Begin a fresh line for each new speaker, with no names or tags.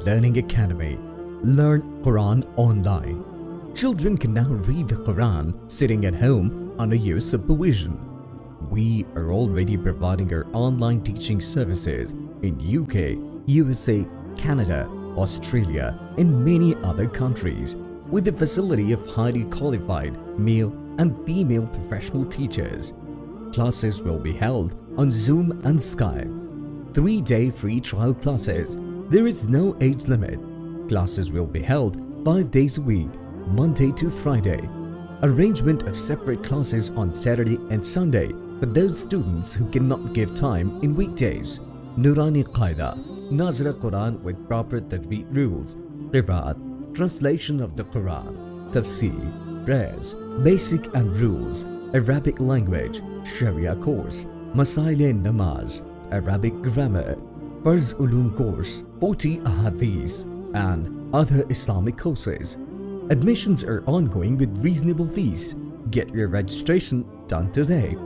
Learning Academy. Learn Quran online. Children can now read the Quran sitting at home under your supervision. We are already providing our online teaching services in UK, USA, Canada, Australia, and many other countries with the facility of highly qualified male and female professional teachers. Classes will be held on Zoom and Skype. 3-day free trial classes. There is no age limit. Classes will be held 5 days a week, Monday to Friday. Arrangement of separate classes on Saturday and Sunday for those students who cannot give time in weekdays. Nurani Qaida, Nazra Quran with proper Tajweed rules, Qiraat, translation of the Quran, Tafsir, prayers, basic and rules, Arabic language, Sharia course, Masail-e-Namaz, Arabic grammar, Farz Ulum course, 40 Ahadith, and other Islamic courses. Admissions are ongoing with reasonable fees. Get your registration done today.